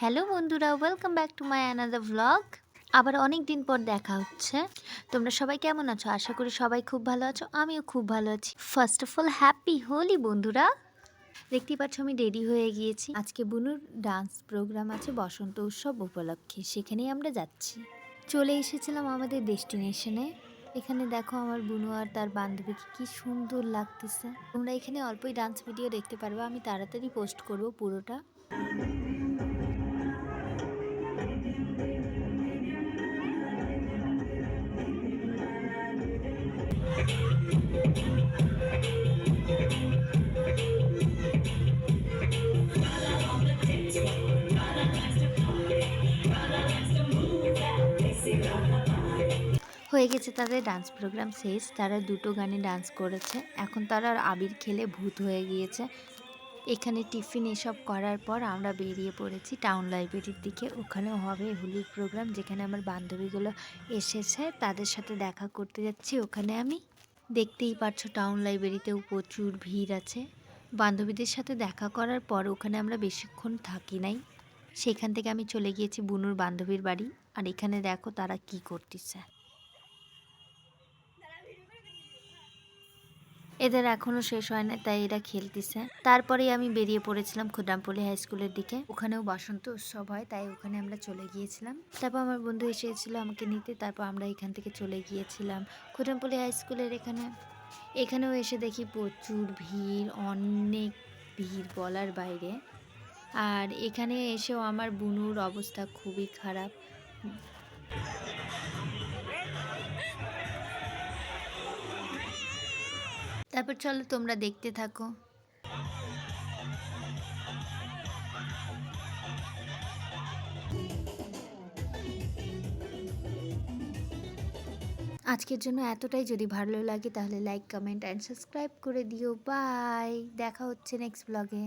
Hello বন্ধুরা, welcome back to my another vlog. আবার অনেক দিন পর দেখা হচ্ছে। তোমরা সবাই কেমন আছো? আশা করি সবাই খুব ভালো আছো, আমিও খুব ভালো আছি। First of all happy Holi বন্ধুরা। দেখতেই পাচ্ছ আমি রেডি হয়ে গিয়েছি। আজকে বুনুর ডান্স প্রোগ্রাম আছে বসন্ত উৎসব উপলক্ষে, সেখানেই আমরা যাচ্ছি। চলে এসেছিলাম আমাদের ডেস্টিনেশনে। এখানে দেখো আমার বুনু আর তার বান্ধবীকে কি সুন্দর লাগতেছে। তোমরা এখানে অল্পই ডান্স ভিডিও দেখতে পারবে, আমি তাড়াতাড়ি পোস্ট করবো পুরোটা। হয়ে গেছে তাদের ডান্স প্রোগ্রাম শেষ। তারা দুটো গানে ডান্স করেছে। এখন তারা আর আবির খেলে ভূত হয়ে গিয়েছে। এখানে টিফিন এসব করার পর আমরা বেরিয়ে পড়েছি টাউন লাইব্রেরির দিকে। ওখানেও হবে হোলির প্রোগ্রাম, যেখানে আমার বান্ধবীগুলো এসেছে, তাদের সাথে দেখা করতে যাচ্ছি ওখানে আমি। দেখতেই পারছো টাউন লাইব্রেরিতেও প্রচুর ভিড় আছে। বান্ধবীদের সাথে দেখা করার পর ওখানে আমরা বেশিক্ষণ থাকি নাই। সেখান থেকে আমি চলে গিয়েছি বুনুর বান্ধবীর বাড়ি। আর এখানে দেখো তারা কি করতেছে। এদের এখনো শেষ হয় না, তাই এরা খেলতেছে। তারপরেই আমি বেরিয়ে পড়েছিলাম ক্ষুদ্রামপল্লী হাই স্কুলের দিকে। ওখানেও বসন্ত উৎসব হয়, তাই ওখানে আমরা চলে গিয়েছিলাম। তারপর আমার বন্ধু এসেছিল আমাকে নিতে, তারপর আমরা এখান থেকে চলে গিয়েছিলাম ক্ষুদ্রামপল্লী হাই স্কুলের এখানেও এসে দেখি প্রচুর ভিড়, অনেক ভিড় বলার বাইরে। আর এখানে এসেও আমার বুনুর অবস্থা খুবই খারাপ। তারপর চলো তোমরা দেখতে থাকো। আজকের জন্য এতটাই। যদি ভালো লাগে তাহলে লাইক, কমেন্ট অ্যান্ড সাবস্ক্রাইব করে দিও। বাই, দেখা হচ্ছে নেক্সট ব্লগে।